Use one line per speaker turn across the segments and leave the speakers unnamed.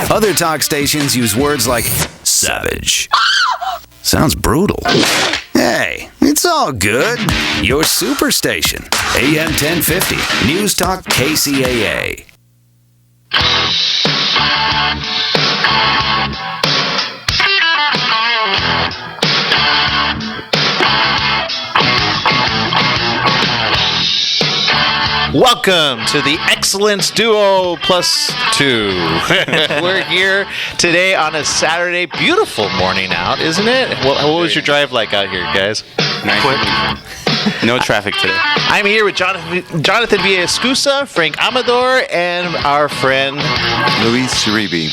Other talk stations use words like savage. Sounds brutal. Hey, it's all good. Your superstation. AM 1050. News Talk KCAA.
Welcome to the Excellence Duo Plus 2. We're here today on a Saturday. Beautiful morning out, isn't it? What was your drive like out here, guys?
Nice. No traffic today.
I'm here with Jonathon Villaescusa, Frank Amador, and our friend
Luis Shiribi.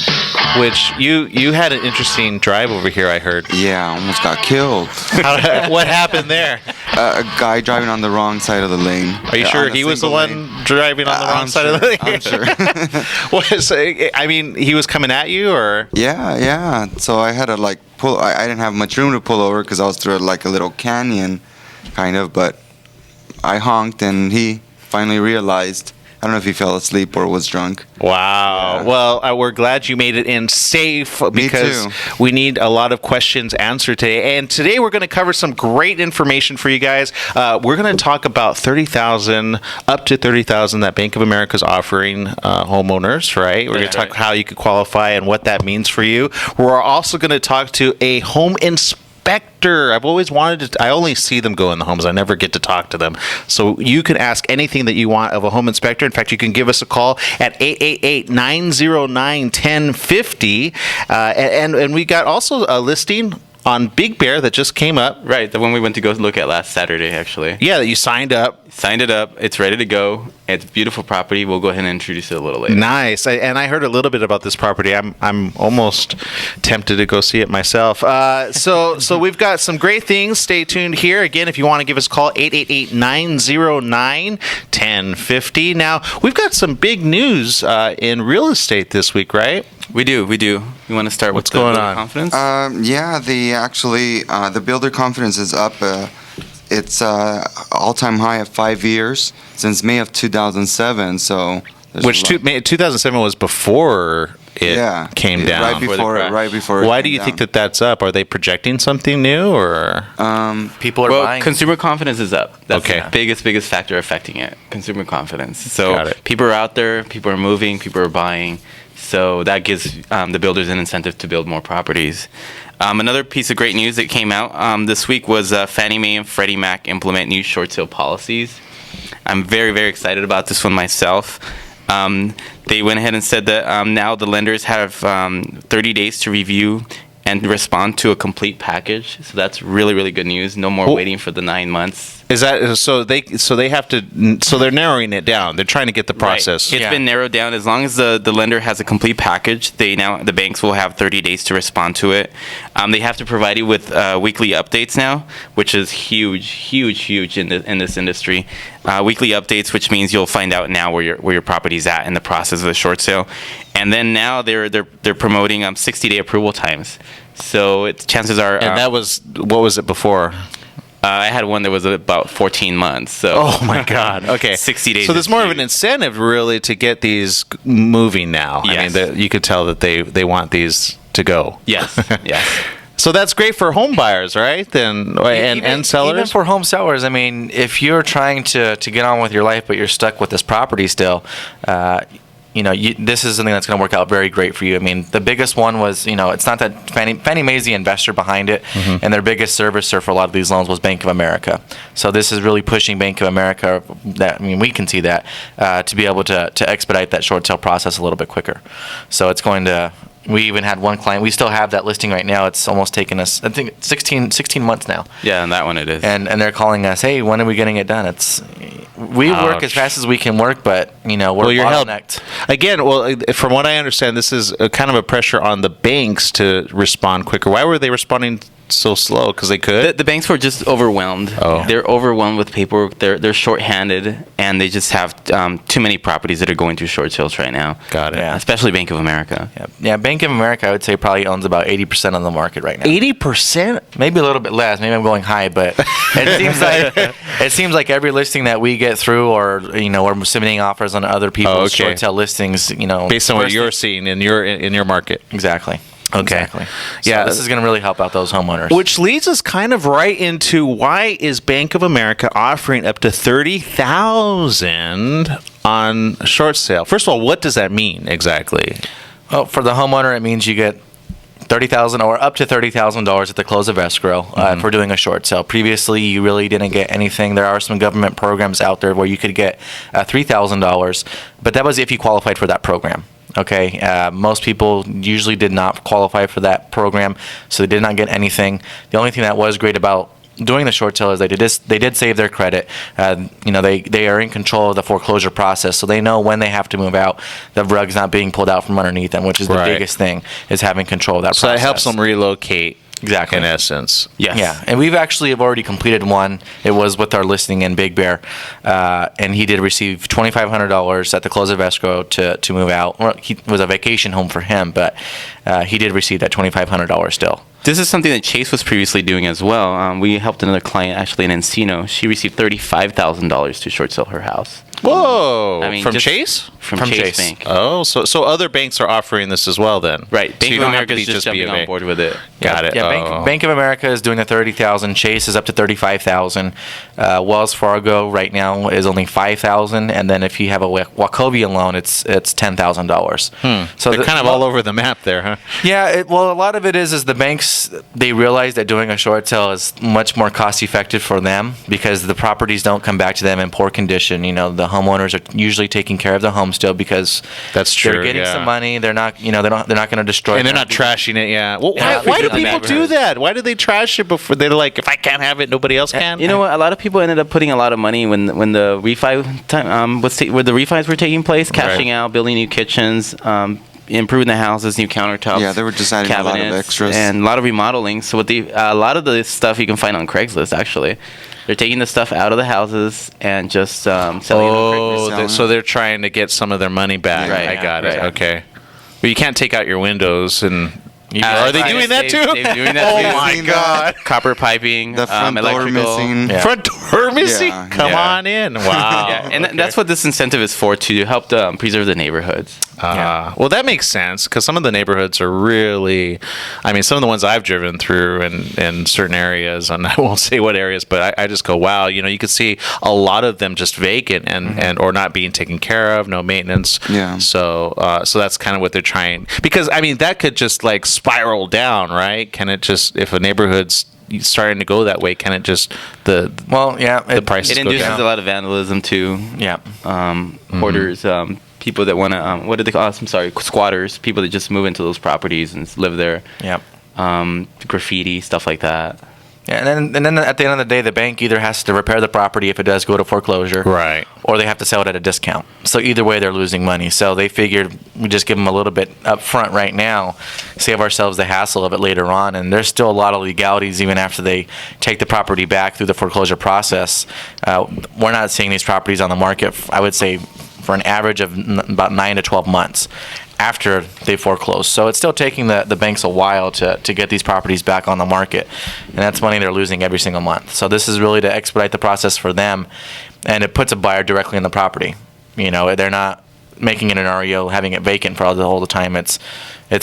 Which you had an interesting drive over here, I heard.
Yeah, almost got killed.
What happened there?
A guy driving on the wrong side of the lane.
Are you sure he was the one driving on the wrong side of the lane?
I'm sure.
He was coming at you, or?
Yeah. So I had to pull. I didn't have much room to pull over because I was through a little canyon, kind of. But I honked, and he finally realized. I don't know if he fell asleep or was drunk.
Wow. Yeah. Well, we're glad you made it in safe because we need a lot of questions answered today. And today we're going to cover some great information for you guys. We're going to talk about $30,000, up to $30,000 that Bank of America is offering homeowners, right? We're going to talk how you could qualify and what that means for you. We're also going to talk to a home inspector. I've always wanted to. I only see them go in the homes. I never get to talk to them. So you can ask anything that you want of a home inspector. In fact, you can give us a call at 888-909-1050. And we got also a listing on Big Bear that just came up.
Right, the one we went to go look at last Saturday, actually.
Yeah, that you signed up.
Signed it up. It's ready to go. It's a beautiful property. We'll go ahead and introduce it a little later.
Nice. And I heard a little bit about this property. I'm almost tempted to go see it myself. So we've got some great things. Stay tuned here. Again, if you want to give us a call, 888-909-1050. Now, we've got some big news in real estate this week, right?
We do. You want to start with
what's going on?
Confidence?
Yeah, the builder confidence is up. It's all-time high of 5 years since May of 2007. So,
which 2007 was before it came down.
Right before.
Why do you think that's up? Are they projecting something new, or
people are buying? Consumer confidence is up. That's the biggest factor affecting it. Consumer confidence. So people are out there. People are moving. People are buying. So that gives the builders an incentive to build more properties. Another piece of great news that came out this week was Fannie Mae and Freddie Mac implement new short sale policies. I'm very, very excited about this one myself. They went ahead and said that now the lenders have 30 days to review and respond to a complete package. So that's really, really good news. No more waiting for the 9 months.
Is that so? They have to. So they're narrowing it down. They're trying to get the process.
Right. It's been narrowed down. As long as the lender has a complete package, the banks will have 30 days to respond to it. They have to provide you with weekly updates now, which is huge in this industry. Weekly updates, which means you'll find out now where your property's at in the process of the short sale. And then now they're promoting 60-day approval times. So chances are.
And that was, what was it before?
I had one that was about 14 months. So.
Oh my God! Okay,
60 days.
So there's more of an incentive, really, to get these moving now.
Yes.
I mean, you could tell that they want these to go.
Yes. Yes.
So that's great for home buyers, right? Then and sellers.
Even for home sellers, I mean, if you're trying to get on with your life, but you're stuck with this property still. This is something that's going to work out very great for you. I mean, the biggest one was, it's not that Fannie Mae's the investor behind it, and their biggest servicer for a lot of these loans was Bank of America. So this is really pushing Bank of America, we can see that, to be able to expedite that short sale process a little bit quicker. So it's going to... We even had one client. We still have that listing right now. It's almost taken us, I think, 16 months now.
Yeah, and that one it is.
And they're calling us, hey, when are we getting it done? We work as fast as we can work, but, we're bottlenecked.
Again, from what I understand, this is a kind of a pressure on the banks to respond quicker. Why were they responding so slow? Because they could.
The banks were just overwhelmed.
Oh.
They're overwhelmed with paperwork. They're short-handed, and they just have too many properties that are going through short sales right now.
Got it.
Yeah.
Especially Bank of America.
Yeah, Bank of America, I would say, probably owns about 80% of the market right now.
80%?
Maybe a little bit less. Maybe I'm going high, but it seems like every listing that we get through, or we're submitting offers on other people's short sale listings.
Based on what you're seeing in your market.
Exactly.
Okay.
Exactly.
Yeah,
so this is going to really help out those homeowners.
Which leads us kind of right into why is Bank of America offering up to $30,000 on short sale? First of all, what does that mean exactly?
Well, for the homeowner, it means you get $30,000 or up to $30,000 at the close of escrow for doing a short sale. Previously, you really didn't get anything. There are some government programs out there where you could get $3,000, but that was if you qualified for that program. Okay, most people usually did not qualify for that program, so they did not get anything. The only thing that was great about doing the short sale is they did save their credit. They are in control of the foreclosure process, so they know when they have to move out. The rug's not being pulled out from underneath them, which is the biggest thing, is having control of that process.
So that helps them relocate.
Exactly.
In essence.
Yes.
Yeah, and we've actually have already completed one. It was with our listing in Big Bear, and he did receive $2,500 at the close of escrow to move out. Well, it was a vacation home for him, but he did receive that $2,500 still.
This is something that Chase was previously doing as well. We helped another client, actually in Encino. She received $35,000 to short sell her house.
Whoa!
I mean,
from Chase?
From Chase Bank.
Oh, so other banks are offering this as well then?
Right. Bank of America is just jumping on board with it.
Got it.
Yeah, Bank of America is doing the $30,000. Chase is up to $35,000. Wells Fargo right now is only $5,000, and then if you have a Wachovia loan, it's $10,000.
So they're kind of all over the map there, huh?
Yeah. A lot of it is the banks, they realize that doing a short sale is much more cost effective for them because the properties don't come back to them in poor condition. The homeowners are usually taking care of the home still because
that's true.
They're getting some money. They're not, they're not going to destroy it.
And they're not trashing it. Yeah. Well, why do people do that? Why do they trash it before they're like, if I can't have it, nobody else can?
You know what? A lot of people ended up putting a lot of money when the refi time where the refis were taking place, cashing out, building new kitchens. Improving the houses, new countertops.
Yeah, they were designing a lot of extras
and a lot of remodeling. So a lot of the stuff you can find on Craigslist actually. They're taking the stuff out of the houses and just selling it on Craigslist.
So they're trying to get some of their money back.
Right.
I got it. Okay. But you can't take out your windows and. Are they doing that too?
They're doing that too.
Oh my God!
Copper piping,
the front door missing.
Yeah. Front door missing.
Yeah.
Come on in! Wow.
And that's what this incentive is for, to help preserve the neighborhoods.
Well, that makes sense because some of the neighborhoods are really, some of the ones I've driven through in certain areas, and I won't say what areas, but I just go, wow. You can see a lot of them just vacant and or not being taken care of, no maintenance.
Yeah.
So that's kind of what they're trying, because that could just like spiral down, right? Can it just, if a neighborhood's starting to go that way, can it just the prices
it induces
go down?
a lot of vandalism too.
Yeah.
Hoarders, people that want to what do they call us? I'm sorry, squatters, people that just move into those properties and live there.
Yeah.
Graffiti, stuff like that.
Yeah, and then at the end of the day, the bank either has to repair the property if it does go to foreclosure,
right,
or they have to sell it at a discount. So either way, they're losing money. So they figured we just give them a little bit up front right now, save ourselves the hassle of it later on. And there's still a lot of legalities even after they take the property back through the foreclosure process. We're not seeing these properties on the market, I would say, for an average of about 9 to 12 months after they foreclose. So it's still taking the banks a while to get these properties back on the market. And that's money they're losing every single month. So this is really to expedite the process for them. And it puts a buyer directly in the property. They're not making it an REO, having it vacant for all the time. It's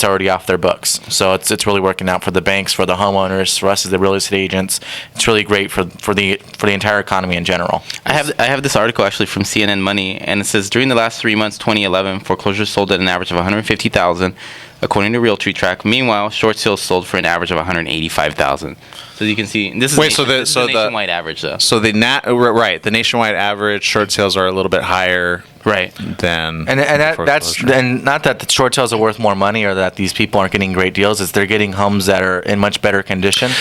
already off their books. So it's really working out for the banks, for the homeowners, for us as the real estate agents. It's really great for the entire economy in general.
I have this article actually from CNN Money, and it says during the last 3 months, 2011, foreclosures sold at an average of 150,000, according to Realty Track. Meanwhile, short sales sold for an average of 185,000. So you can see this is the nationwide average though.
So the nationwide average short sales are a little bit higher,
right?
Than
that's not that the short sales are worth more money or that these people aren't getting great deals. It's they're getting homes that are in much better condition,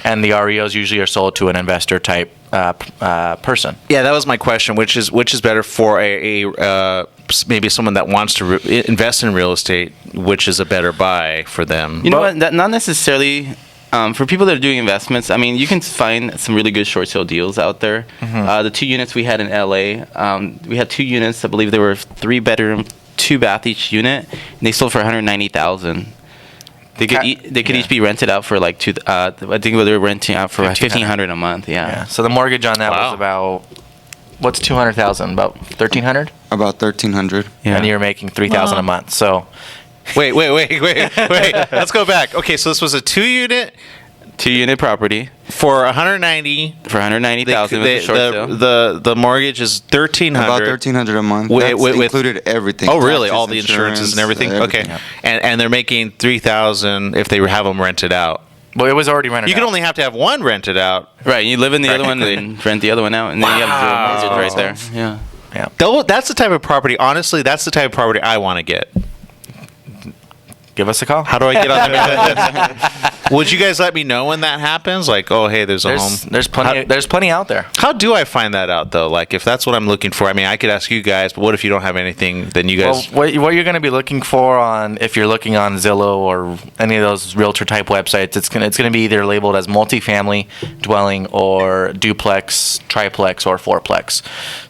and the REOs usually are sold to an investor type person.
Yeah, that was my question. Which is better for a maybe someone that wants to invest in real estate? Which is a better buy for them?
You know what? Not necessarily. For people that are doing investments, I mean, you can find some really good short sale deals out there. The 2 units we had in LA, we had 2 units. I believe they were 3-bedroom, 2-bath each unit, and they sold for $190,000. They could each be rented out for like I think they were renting out for $1,500 a month. Yeah.
So the mortgage on that was about what's $200,000? About $1,300.
About $1,300.
Yeah. And you're making $3,000 a month. So.
Wait. Let's go back. Okay, so this was a 2-unit
property
for $190,000.
For $190,000.
The mortgage is $1,300.
About $1,300 a month. That included everything.
Oh, really? All the insurances and everything. Okay,
yeah.
and they're making $3,000 if they have them rented out.
Well, it was already rented.
You can only have to have one rented out.
Right. You live in the other one and rent the other one out, and then you have the mortgage right there. Yeah.
That's the type of property. Honestly, that's the type of property I want to get.
Give us a call.
How do I get on the Would you guys let me know when that happens? Like, oh, hey, there's a home.
There's plenty out there.
How do I find that out, though? Like, if that's what I'm looking for, I mean, I could ask you guys, but what if you don't have anything? Then you guys.
Well, what you're going to be looking for if you're looking on Zillow or any of those realtor type websites, it's going to be either labeled as multifamily dwelling or duplex, triplex, or fourplex.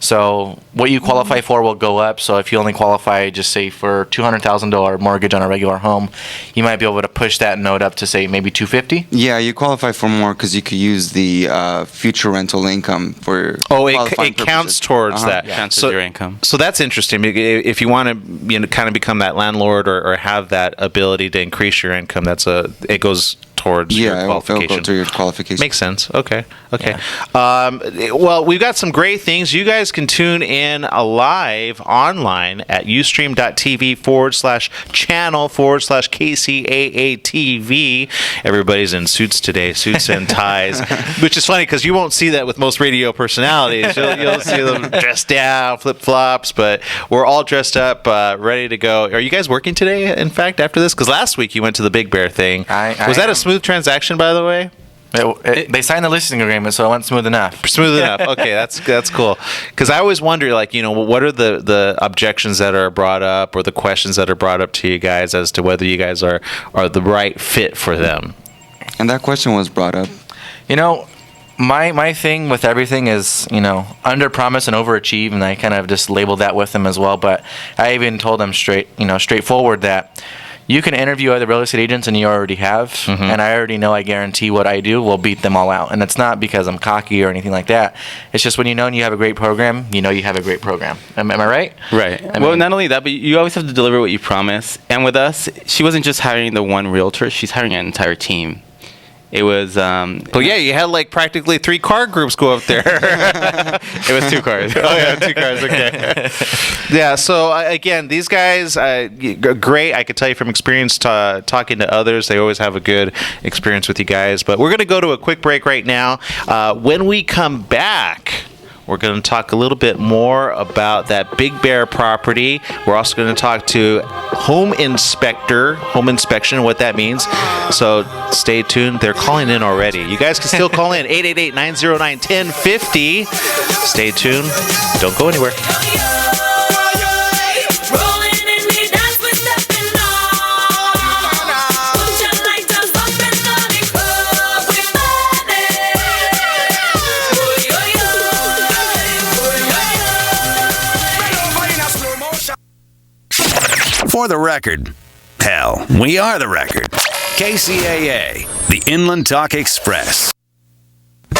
So what you qualify for will go up. So if you only qualify, just say for $200,000 mortgage on a regular home, you might be able to push that note up to say maybe $250,000.
Yeah, you qualify for more because you could use the future rental income for.
It counts towards that.
Yeah. Counts as your income.
So that's interesting. If you want to, kind of become that landlord or have that ability to increase your income, it goes towards your qualification.
It'll go to your qualification.
Makes sense. Okay.
Yeah.
Well, we've got some great things. You guys can tune in live online at ustream.tv/channel/KCAA-TV. Everybody's in suits today, suits and ties, which is funny because you won't see that with most radio personalities. You'll see them dressed down, flip-flops, but we're all dressed up, ready to go. Are you guys working today, in fact, after this? Because last week you went to the Big Bear thing. Was that a smooth transaction, by the way?
They signed the listing agreement, so it went smooth enough.
Okay, that's cool. Because I always wonder, what are the objections that are brought up or the questions that are brought up to you guys as to whether you guys are the right fit for them?
And that question was brought up.
My thing with everything is, under promise and overachieve, and I kind of just labeled that with them as well. But I even told them straightforward that you can interview other real estate agents, and you already have, and I already know I guarantee what I do will beat them all out. And it's not because I'm cocky or anything like that. It's just when you know you have a great program, you have a great program. Am I right?
Right. Not only that, but you always have to deliver what you promise. And with us, she wasn't just hiring the one realtor; she's hiring an entire team. It was. You
had practically 3 car groups go up there.
It was 2 cars.
2 cars. Okay. Yeah. So again, these guys, great. I could tell you from experience talking to others, they always have a good experience with you guys. But we're going to go to a quick break right now. When we come back, we're going to talk a little bit more about that Big Bear property. We're also going to talk to home inspection, what that means. So stay tuned. They're calling in already. You guys can still call in 888-909-1050. Stay tuned. Don't go anywhere.
For the record, hell, we are the record. KCAA, the Inland Talk Express.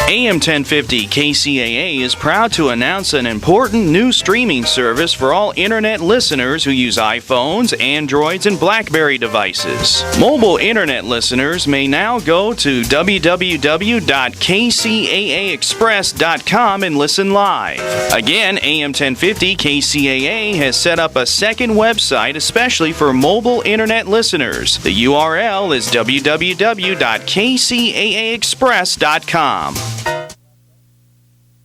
AM 1050 KCAA is proud to announce an important new streaming service for all internet listeners who use iPhones, Androids, and BlackBerry devices. Mobile internet listeners may now go to www.kcaaexpress.com and listen live. Again, AM 1050 KCAA has set up a second website especially for mobile internet listeners. The URL is www.kcaaexpress.com.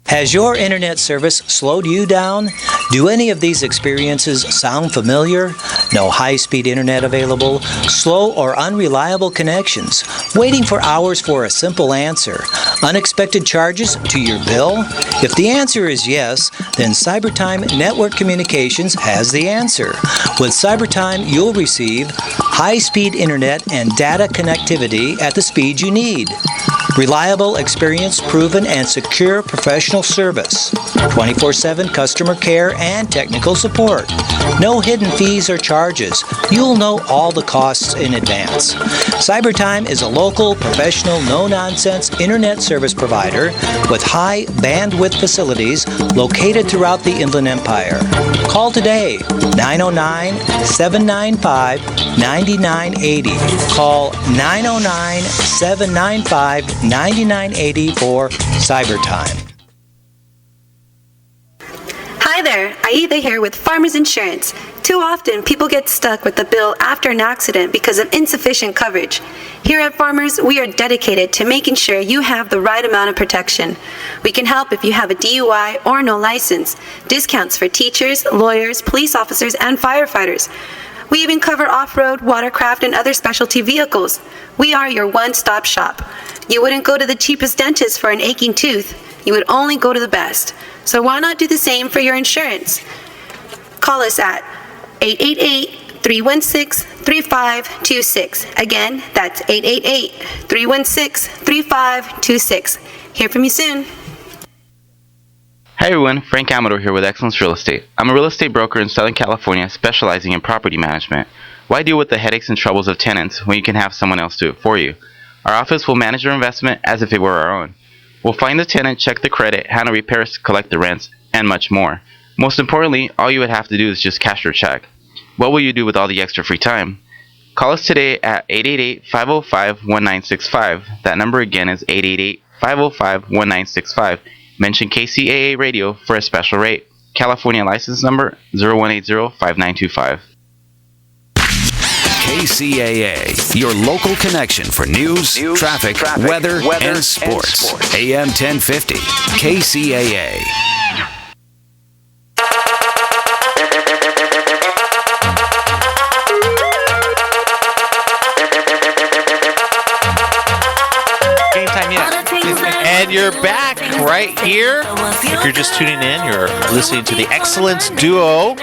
Has your internet service slowed you down? Do any of these experiences sound familiar? No high-speed internet available, slow or unreliable connections, waiting for hours for a simple answer, unexpected charges to your bill? If the answer is yes, then CyberTime Network Communications has the answer. With CyberTime, you'll receive high-speed internet and data connectivity at the speed you need. Reliable, experienced, proven, and secure professional service. 24/7 customer care and technical support. No hidden fees or charges. You'll know all the costs in advance. CyberTime is a local, professional, no-nonsense internet service provider with high bandwidth facilities located throughout the Inland Empire. Call today, 909-795-9980. Call 909-795-9980 for CyberTime.
Hi there, Aida here with Farmers Insurance. Too often, people get stuck with the bill after an accident because of insufficient coverage. Here at Farmers, we are dedicated to making sure you have the right amount of protection. We can help if you have a DUI or no license, discounts for teachers, lawyers, police officers, and firefighters. We even cover off-road, watercraft, and other specialty vehicles. We are your one-stop shop. You wouldn't go to the cheapest dentist for an aching tooth. You would only go to the best. So why not do the same for your insurance? Call us at 888-316-3526. Again, that's 888-316-3526. Hear from you soon.
Hi everyone, Frank Amador here with Excellence Real Estate. I'm a real estate broker in Southern California specializing in property management. Why deal with the headaches and troubles of tenants when you can have someone else do it for you? Our office will manage your investment as if it were our own. We'll find the tenant, check the credit, handle repairs, collect the rents, and much more. Most importantly, all you would have to do is just cash your check. What will you do with all the extra free time? Call us today at 888-505-1965. That number again is 888-505-1965. Mention KCAA Radio for a special rate. California license number 0180-5925.
KCAA, your local connection for news, traffic, weather, and sports. AM 1050, KCAA.
Game time, yeah. And you're back right here. If you're just tuning in, you're listening to the Excellence Duo.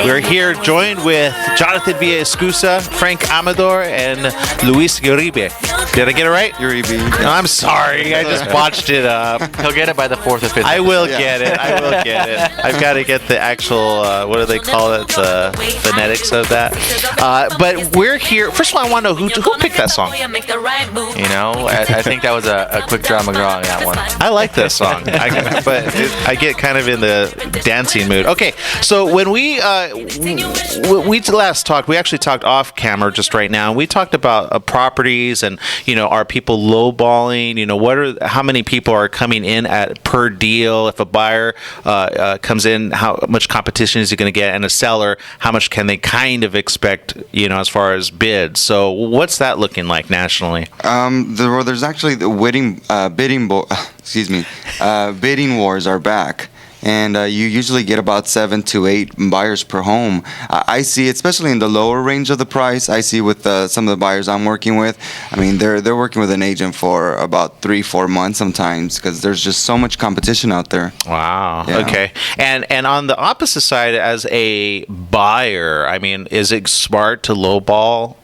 We're here joined with Jonathon Villaescusa, Frank Amador, and Luis Uribe. Did I get it right?
Uribe.
No, I'm sorry. I just botched it up.
He'll get it by the 4th or 5th.
I will get it. I will get it. I've got to get the actual, what do they call it? The phonetics of that. But we're here. First of all, I want to know who picked that song.
You know, I think that was a quick draw McGraw in that one.
I like that song, I get kind of in the dancing mood. Okay, so when we last talked, we actually talked off camera just right now. We talked about properties and, you know, are people lowballing? You know, how many people are coming in at per deal? If a buyer comes in, how much competition is he going to get? And a seller, how much can they kind of expect, you know, as far as bids? So what's that looking like nationally?
There's actually the bidding wars are back. And you usually get about 7 to 8 buyers per home. I see, especially in the lower range of the price, I see with some of the buyers I'm working with, I mean, they're working with an agent for about 3-4 months sometimes because there's just so much competition out there.
Wow.
Yeah.
Okay. And on the opposite side, as a buyer, I mean, is it smart to lowball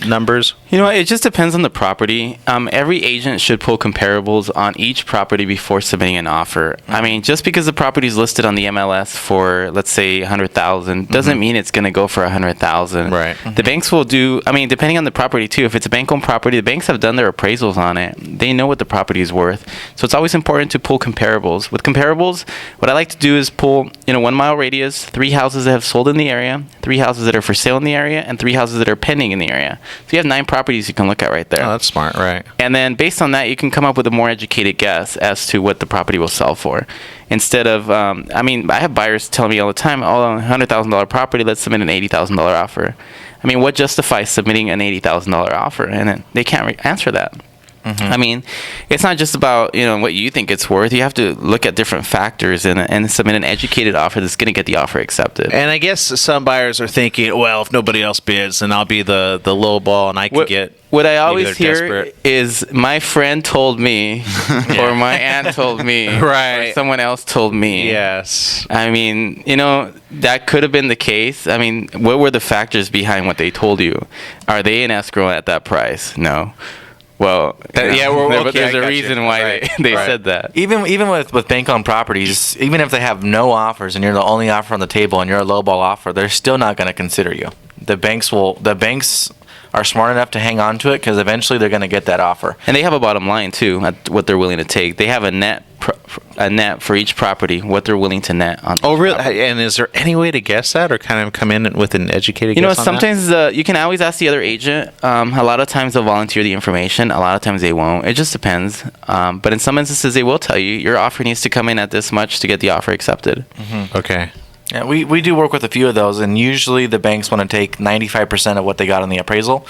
numbers?
You know, it just depends on the property. Every agent should pull comparables on each property before submitting an offer. I mean, just because the property is listed on the MLS for, let's say, $100,000 doesn't mean it's going to go for $100,000.
Right.
The banks will do. I mean, depending on the property too. If it's a bank-owned property, the banks have done their appraisals on it. They know what the property is worth. So it's always important to pull comparables. With comparables, what I like to do is pull, 1 mile radius, 3 houses that have sold in the area, 3 houses that are for sale in the area, and 3 houses that are pending in the area. So you have 9 properties you can look at right there.
Oh, that's smart, right?
And then based on that, you can come up with a more educated guess as to what the property will sell for. Instead of, I have buyers telling me all the time, oh, $100,000 property, let's submit an $80,000 offer. I mean, what justifies submitting an $80,000 offer? And then they can't answer that. I mean, it's not just about what you think it's worth. You have to look at different factors and submit an educated offer that's going to get the offer accepted.
And I guess some buyers are thinking, well, if nobody else bids, then I'll be the low ball and I can get.
What I always hear
desperate.
is my friend told me, or my aunt told me,
right?
Or someone else told me.
Yes.
I mean, that could have been the case. I mean, what were the factors behind what they told you? Are they in escrow at that price? No. Well, there's a reason why they said that.
Even with bank-owned properties, even if they have no offers and you're the only offer on the table and you're a lowball offer, they're still not going to consider you. The banks are smart enough to hang on to it because eventually they're going to get that offer.
And they have a bottom line too, at what they're willing to take. They have a net for each property, what they're willing to net on.
Oh, really? And is there any way to guess that, or kind of come in with an educated guess on
sometimes you can always ask the other agent. A lot of times they'll volunteer the information. A lot of times they won't. It just depends. But in some instances, they will tell you your offer needs to come in at this much to get the offer accepted.
Mm-hmm. Okay.
Yeah, we do work with a few of those, and usually the banks want to take 95% of what they got on the appraisal,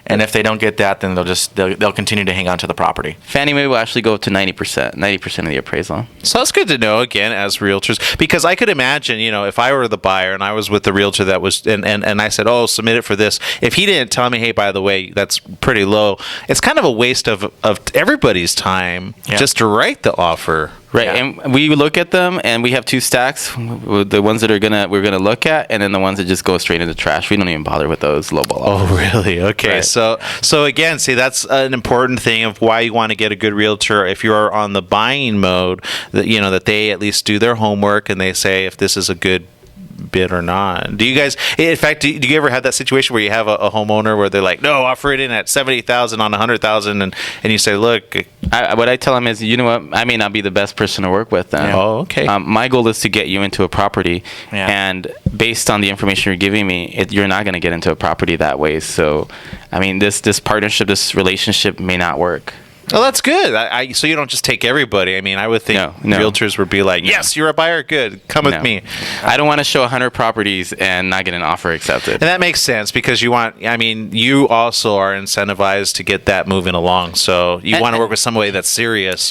and if they don't get that, then they'll continue to hang on to the property.
Fannie Mae will actually go up to 90% of the appraisal.
So that's good to know, again, as realtors, because I could imagine, if I were the buyer and I was with the realtor that was, and I said, oh, submit it for this. If he didn't tell me, hey, by the way, that's pretty low, it's kind of a waste of everybody's time just to write the offer.
Right, and we look at them, and we have two stacks: the ones that we're gonna look at, and then the ones that just go straight into the trash. We don't even bother with those lowball offers.
Oh, really? Okay. Right. So again, see, that's an important thing of why you want to get a good realtor. If you're on the buying mode, that they at least do their homework and they say if this is a good bid or not. Do you guys, in fact, do you ever have that situation where you have a homeowner where they're like, no, offer it in at 70,000 on 100,000, and you say, look,
what I tell them is, you know what, I may not be the best person to work with then.
Oh, okay.
My goal is to get you into a property, and based on the information you're giving me, you're not going to get into a property that way. So, I mean, this partnership, this relationship may not work.
Oh, that's good. So you don't just take everybody. I mean, I would think realtors would be like, yes, you're a buyer. Good. Come with me.
I don't want to show 100 properties and not get an offer accepted.
And that makes sense because you you also are incentivized to get that moving along. So you want to work with somebody that's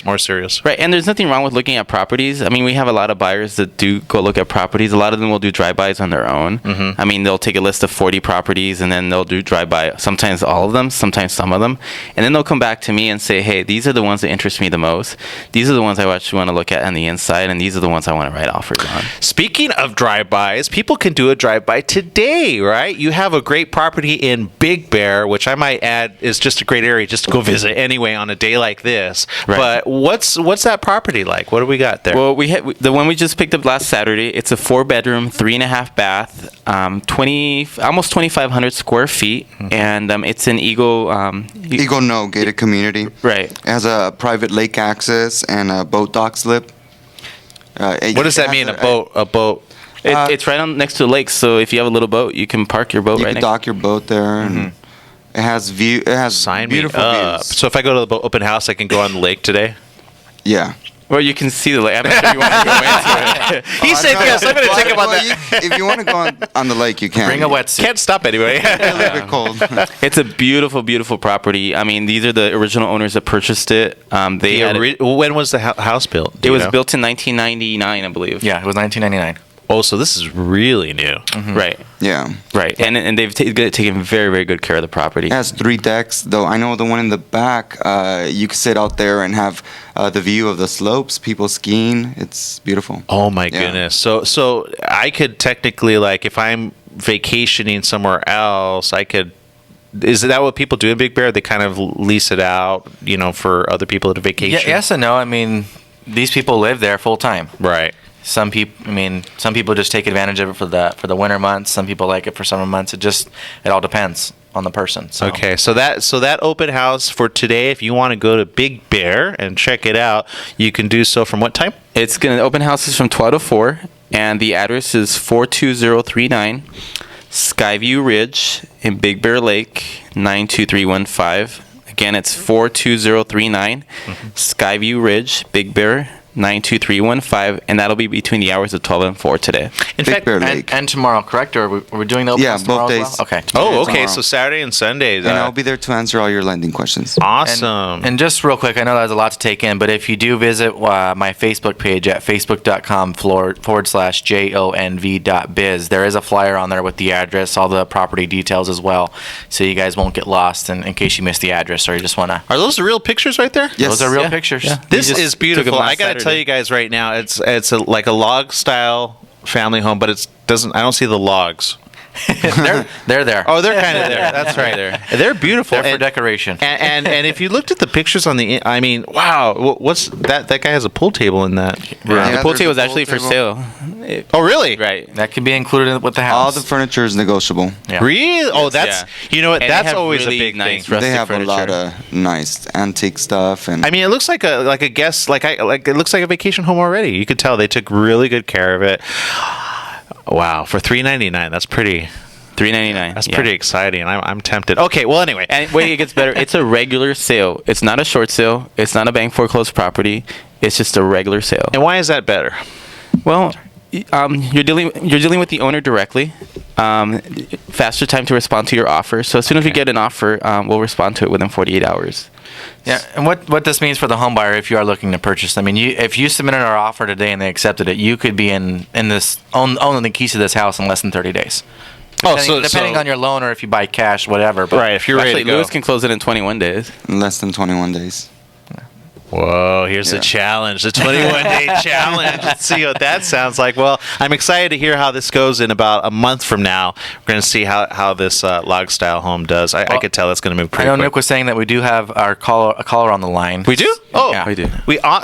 more serious.
Right. And there's nothing wrong with looking at properties. I mean, we have a lot of buyers that do go look at properties. A lot of them will do drive-bys on their own. Mm-hmm. I mean, they'll take a list of 40 properties and then they'll do drive-by, sometimes all of them, sometimes some of them. And then they'll come back to me and say, hey, these are the ones that interest me the most. These are the ones I actually want to look at on the inside, and these are the ones I want to write offers on.
Speaking of drive-bys, people can do a drive-by today, right? You have a great property in Big Bear, which I might add is just a great area just to go visit anyway on a day like this. Right. But what's that property like? What do we got there?
Well, we had the one we just picked up last Saturday. It's a 4-bedroom, 3.5 bath, almost 2,500 square feet, and it's an
Eagle gated community.
Right.
It has a private lake access and a boat dock slip.
What does that mean? A boat?
It's right on next to the lake, so if you have a little boat, you can park your boat right next.
You can dock your boat there, and it has beautiful views.
So if I go to the open house, I can go on the lake today?
Yeah.
Well, you can see the lake. I'm not sure you want to go into it.
He said yes. I'm going to take him on that.
If you want to go on the lake, you can.
Bring a wetsuit.
Can't stop anyway.
A little bit cold.
It's a beautiful, beautiful property. I mean, these are the original owners that purchased it.
When was the house built?
It was built in 1999, I believe.
Yeah, it was 1999.
Oh, so this is really new.
Mm-hmm. Right.
Yeah.
Right. And they've taken very, very good care of the property.
It has 3 decks, though. I know the one in the back, you could sit out there and have the view of the slopes, people skiing. It's beautiful.
Oh, my goodness. So I could technically, like, if I'm vacationing somewhere else, is that what people do in Big Bear? They kind of lease it out, for other people to vacation?
Yeah, yes and no. I mean, these people live there full time.
Right.
Some people just take advantage of it for the winter months. Some people like it for summer months. It all depends on the person. So.
Okay, so that open house for today, if you want to go to Big Bear and check it out, you can do so from what time?
Open house is from 12 to 4, and the address is 42039 Skyview Ridge in Big Bear Lake 92315. Again, it's 42039 Skyview Ridge, Big Bear 92315, and that'll be between the hours of 12 and 4 today.
In fact,
and tomorrow, correct? Or we're doing the open house tomorrow
both days.
as well? Okay.
Oh, okay. So Saturday and Sundays.
And I'll be there to answer all your lending questions.
Awesome.
And just real quick, I know that's a lot to take in, but if you do visit my Facebook page at facebook.com/jonv.biz, there is a flyer on there with the address, all the property details as well, so you guys won't get lost in case you missed the address or you just want to.
Are those the real pictures right there?
Yes.
Those are real pictures.
Yeah.
This is beautiful. I got to tell you guys right now, it's like a log style family home, but I don't see the logs.
they're there.
Oh, they're kind of there. That's right. They're beautiful.
They're for decoration.
And if you looked at the pictures on I mean, wow, what's that? That guy has a pool table in that.
Yeah, the pool table is actually for sale.
Oh, really?
Right.
That can be included with the house.
All the furniture is negotiable.
Yeah. Really? Oh, that's you know what?
And
that's always really a big
nice
thing.
They have
furniture.
a lot of nice antique stuff, and
I mean, it looks like a guest, it looks like a vacation home already. You could tell they took really good care of it. Wow, for $399, that's pretty.
$399.
That's pretty exciting. I'm tempted. Okay, well, anyway.
And wait, it gets better. It's a regular sale. It's not a short sale. It's not a bank foreclosed property. It's just a regular sale.
And why is that better?
Well, you're dealing with the owner directly. Faster time to respond to your offer. So as soon as we get an offer, we'll respond to it within 48 hours.
Yeah, and what this means for the home buyer, if you are looking to purchase, I mean, if you submitted our offer today and they accepted it, you could be in this owning the keys to this house in less than 30 days. Depending on your loan or if you buy cash, whatever. But
right, if you're ready to go.
Lewis can close it in 21 days.
in less than 21 days.
Whoa, here's the challenge, the 21-day challenge. Let's see what that sounds like. Well, I'm excited to hear how this goes in about a month from now. We're going to see how this log-style home does. I could tell it's going to move pretty quick.
I know Nick was saying that we do have a caller on the line.
We do? Oh,
yeah.
We do.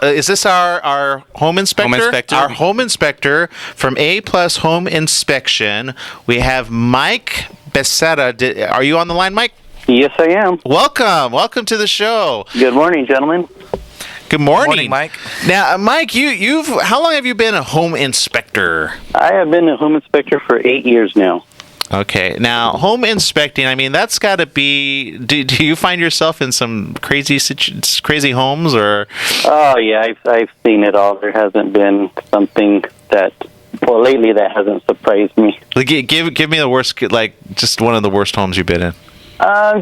Is this our home inspector?
Home inspector.
Our home inspector from A+ Home Inspection. We have Mike Becerra. Are you on the line, Mike?
Yes, I am.
Welcome to the show.
Good morning, gentlemen.
Good morning.
Good morning, Mike.
Now, Mike, how long have you been a home inspector?
I have been a home inspector for 8 years now.
Okay. Now, home inspecting, I mean, that's got to be... Do you find yourself in some crazy homes, or...
Oh, yeah, I've seen it all. There hasn't been something lately that hasn't surprised me.
Give me the worst, just one of the worst homes you've been in.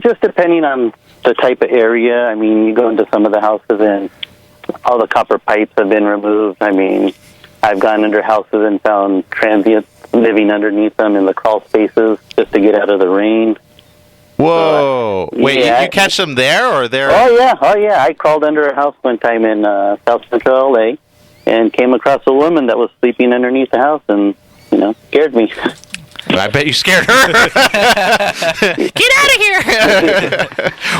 Just depending on the type of area. I mean, you go into some of the houses and all the copper pipes have been removed. I mean, I've gone under houses and found transients living underneath them in the crawl spaces just to get out of the rain.
Whoa! Wait,
yeah.
you catch them there or there?
Oh yeah. I crawled under a house one time in South Central LA and came across a woman that was sleeping underneath the house and, scared me.
I bet you scared her. Get out of here!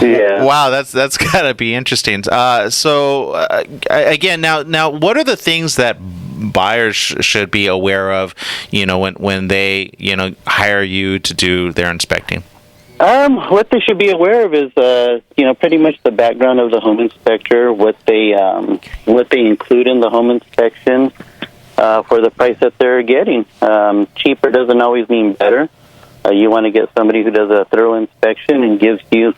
Yeah.
Wow, that's gotta be interesting. Again, now, what are the things that buyers should be aware of? When they hire you to do their inspecting.
What they should be aware of is, pretty much the background of the home inspector, what they include in the home inspection. For the price that they're getting. Cheaper doesn't always mean better. You want to get somebody who does a thorough inspection and gives you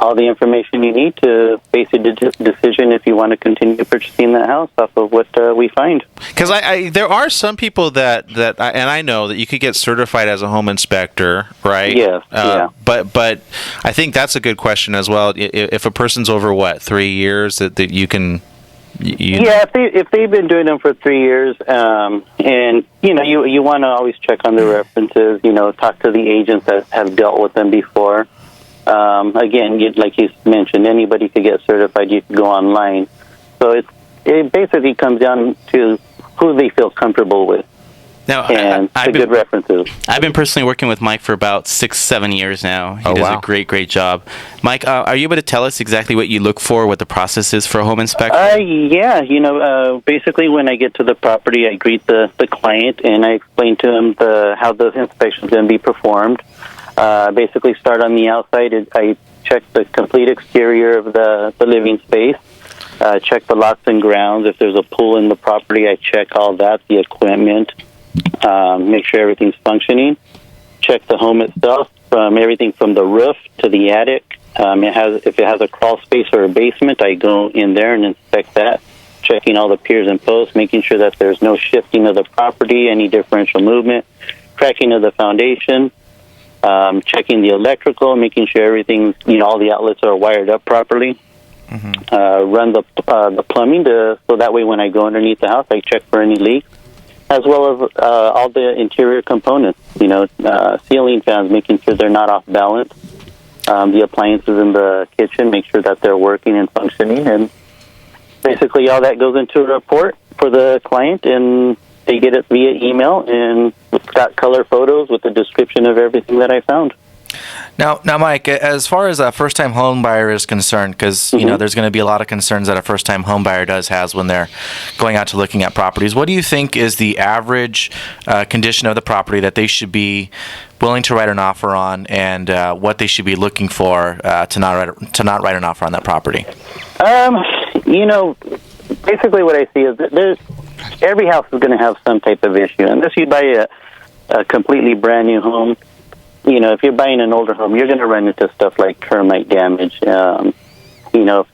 all the information you need to base a decision if you want to continue purchasing that house off of what we find.
Because there are some people that and I know that you could get certified as a home inspector, right?
Yes. Yeah.
But I think that's a good question as well. If a person's over 3 years, that you can.
Yeah, if they've been doing them for 3 years, and you want to always check on the references. Talk to the agents that have dealt with them before. Again, like you mentioned, anybody could get certified. You can go online. So it basically comes down to who they feel comfortable with.
Now,
and good references.
I've been personally working with Mike for about 6-7 years now. He does a great job. Mike, are you able to tell us exactly what you look for, what the process is for a home inspection?
Yeah. Basically when I get to the property, I greet the client and I explain to him how the inspection is going to be performed. Basically start on the outside. I check the complete exterior of the living space. Check the lots and grounds. If there's a pool in the property, I check all that, the equipment. Make sure everything's functioning. Check the home itself, from everything from the roof to the attic. If it has a crawl space or a basement, I go in there and inspect that. checking all the piers and posts, making sure that there's no shifting of the property, any differential movement, cracking of the foundation, checking the electrical, making sure everything, all the outlets are wired up properly. Run the plumbing so that way when I go underneath the house, I check for any leaks, as well as all the interior components. Ceiling fans, making sure they're not off balance. The appliances in the kitchen, make sure that they're working and functioning, and basically all that goes into a report for the client, and they get it via email, and it's got color photos with the description of everything that I found.
Now, Mike, as far as a first-time home buyer is concerned, because there's going to be a lot of concerns that a first-time home buyer has when they're going out to looking at properties. What do you think is the average condition of the property that they should be willing to write an offer on, and what they should be looking for to not write an offer on that property?
Basically what I see is that every house is going to have some type of issue. Unless you buy a completely brand new home, if you're buying an older home, you're going to run into stuff like termite damage. If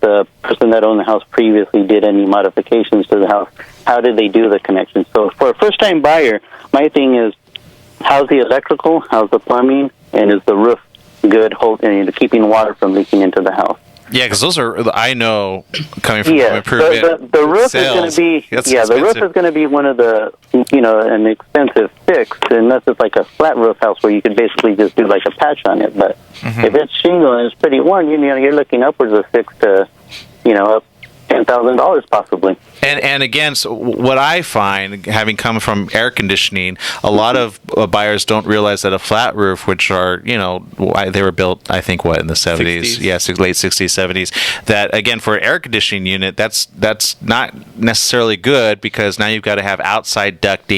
the person that owned the house previously did any modifications to the house, how did they do the connection? So for a first-time buyer, my thing is, how's the electrical, how's the plumbing, and is the roof good, keeping water from leaking into the house?
Yeah, because those are, I know, coming from improvement.
The roof is going to be the roof is going to be one of the an expensive fix, unless it's like a flat roof house where you could basically just do like a patch on it. But if it's shingle and it's pretty worn, you're looking upwards of $6,000 to up $10,000 possibly.
And again, so what I find, having come from air conditioning, a lot of buyers don't realize that a flat roof, which are, they were built, I think, in the 70s? Yeah, late 60s, 70s. That, again, for an air conditioning unit, that's not necessarily good, because now you've got to have outside duct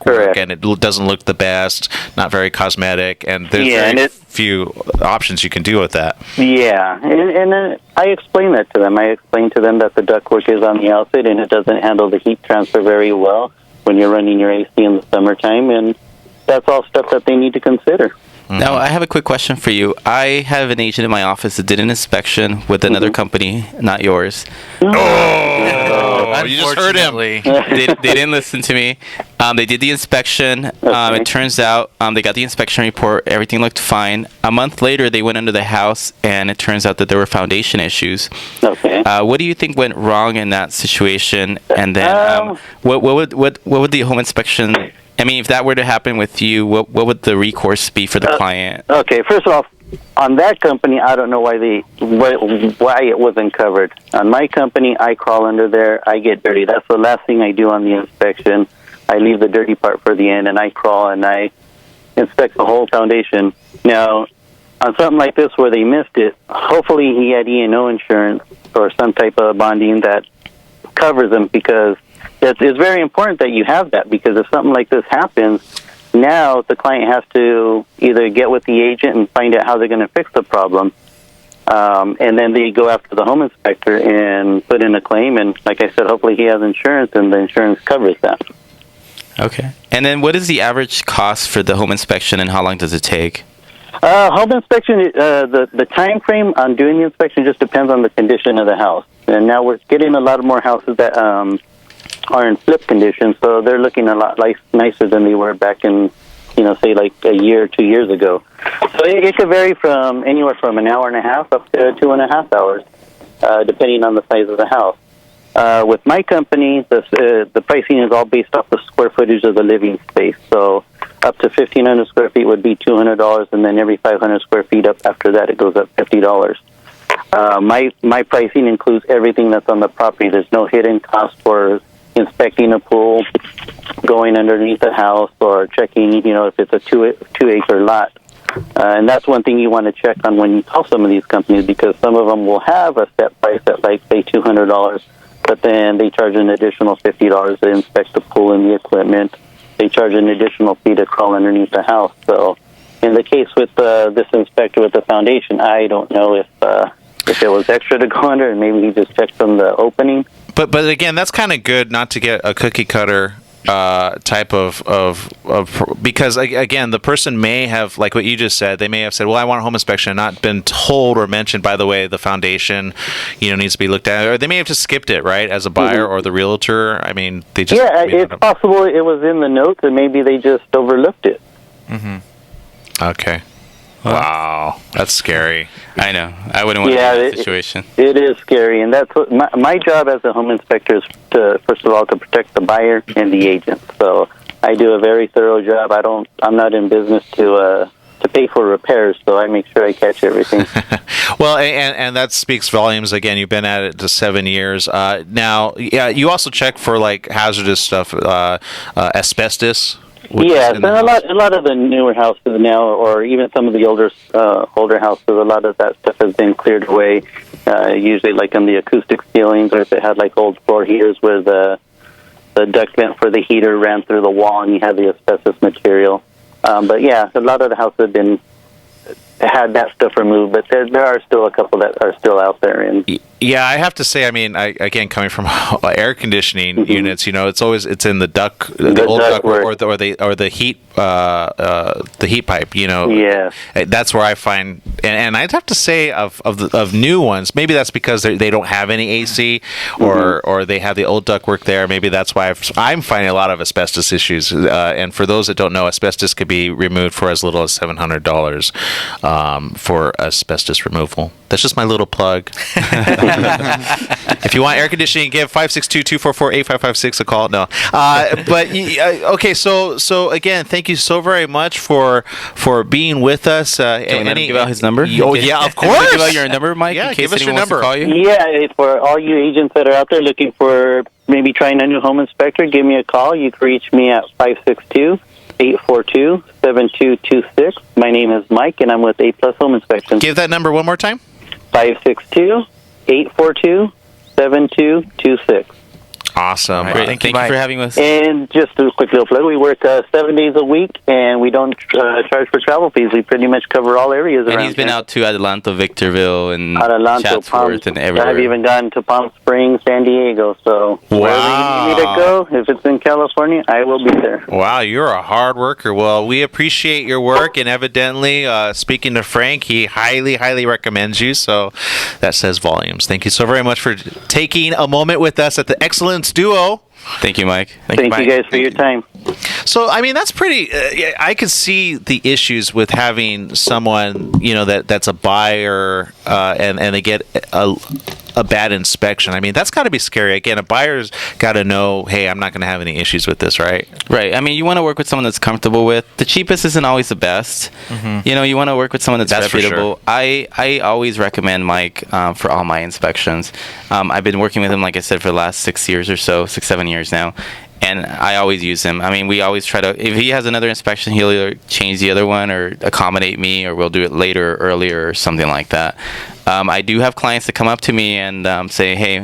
work, and it doesn't look the best, not very cosmetic, and there's very few options you can do with that.
Yeah, and then I explain that to them. I explain to them that the ductwork is on the outside, and it doesn't handle the heat transfer very well when you're running your AC in the summertime, and that's all stuff that they need to consider.
Now, I have a quick question for you. I have an agent in my office that did an inspection with another company, not yours.
Oh, you just heard him.
They didn't listen to me. They did the inspection. It turns out they got the inspection report. Everything looked fine. A month later, they went under the house, and it turns out that there were foundation issues.
Okay.
What do you think went wrong in that situation? And then what would the home inspection... I mean, if that were to happen with you, what would the recourse be for the client?
Okay, first of all, on that company, I don't know why it wasn't covered. On my company, I crawl under there, I get dirty. That's the last thing I do on the inspection. I leave the dirty part for the end, and I crawl and I inspect the whole foundation. Now, on something like this where they missed it, hopefully he had E&O insurance or some type of bonding that covers him, because it's very important that you have that, because if something like this happens, now the client has to either get with the agent and find out how they're going to fix the problem, and then they go after the home inspector and put in a claim, and like I said, hopefully he has insurance, and the insurance covers that.
Okay. And then what is the average cost for the home inspection, and how long does it take?
Home inspection, the time frame on doing the inspection just depends on the condition of the house. And now we're getting a lot more houses that are in flip condition, so they're looking a lot nicer than they were back in, say like a year or 2 years ago. So it could vary from anywhere from an hour and a half up to 2.5 hours, depending on the size of the house. With my company, the pricing is all based off the square footage of the living space. So up to 1,500 square feet would be $200, and then every 500 square feet up after that, it goes up $50. My pricing includes everything that's on the property. There's no hidden cost for inspecting a pool, going underneath the house, or checking, if it's a two-acre lot. And that's one thing you want to check on when you call some of these companies, because some of them will have a set price at, like, say, $200, but then they charge an additional $50 to inspect the pool and the equipment. They charge an additional fee to crawl underneath the house. So in the case with this inspector with the foundation, I don't know if it was extra to go under, and maybe he just checked from the opening.
But again, that's kind of good not to get a cookie cutter type of because again, the person may have, like what you just said, they may have said, well, I want a home inspection, and not been told or mentioned, by the way, the foundation, needs to be looked at, or they may have just skipped it, right, as a buyer or the realtor. I mean, they just
it's possible it was in the notes, and maybe they just overlooked it.
Okay. Wow, that's scary.
I know. I wouldn't want to be in that situation.
It is scary, and that's what my job as a home inspector is to, first of all, to protect the buyer and the agent. So I do a very thorough job. I'm not in business to pay for repairs, so I make sure I catch everything.
Well, and that speaks volumes. Again, you've been at it for 7 years. Now, you also check for like hazardous stuff, asbestos.
Yeah, and a lot of the newer houses now, or even some of the older houses, a lot of that stuff has been cleared away. Usually, like on the acoustic ceilings, or if it had like old floor heaters where the duct vent for the heater ran through the wall, and you had the asbestos material. But yeah, a lot of the houses had that stuff removed, but there are still a couple that are still out there. And
yeah, I have to say, I mean, again, coming from air conditioning units, it's in the duct, the old duct, or the heat pipe.
Yeah,
that's where I find, and I'd have to say of new ones, maybe that's because they don't have any AC, or they have the old ductwork there. Maybe that's why I'm finding a lot of asbestos issues. And for those that don't know, asbestos could be removed for as little as $700 for asbestos removal. That's just my little plug. If you want air conditioning, give 562-244-8556 a call. No, but okay. So again, thank you so very much for being with us.
Can we give out his number?
Oh yeah, of course.
Give out your number, Mike.
Yeah,
in case
give us your number.
Call you.
Yeah, for all you agents that are out there looking for maybe trying a new home inspector, give me a call. You can reach me at 562-842-7226. My name is Mike, and I'm with A+ Home Inspection.
Give that number one more time.
562-842-7226.
Awesome.
Right. Thank you for having us.
And just a quick little plug, we work 7 days a week, and we don't charge for travel fees. We pretty much cover all areas around.
And he's been out to Adelanto, Victorville, and Chatsworth,
Palm,
and everywhere.
I've even gone to Palm Springs, San Diego. So wherever you need me to go, if it's in California, I will be there.
Wow, you're a hard worker. Well, we appreciate your work, and evidently, speaking to Frank, he highly, highly recommends you. So that says volumes. Thank you so very much for taking a moment with us at the Excellence Duo.
Thank you, Mike.
Thank you guys for your time.
So, I mean, that's pretty. I could see the issues with having someone, that's a buyer, and they get a bad inspection. I mean, that's got to be scary. Again, a buyer's got to know, hey, I'm not going to have any issues with this, right?
Right. I mean, you want to work with someone that's comfortable with. The cheapest isn't always the best. You want to work with someone that's reputable. For sure. I always recommend Mike for all my inspections. I've been working with him, like I said, for the last 6 years or so, 6-7 years now. And I always use him. I mean, we always try to, if he has another inspection, he'll either change the other one or accommodate me, or we'll do it later, earlier, or something like that. I do have clients that come up to me and say, hey,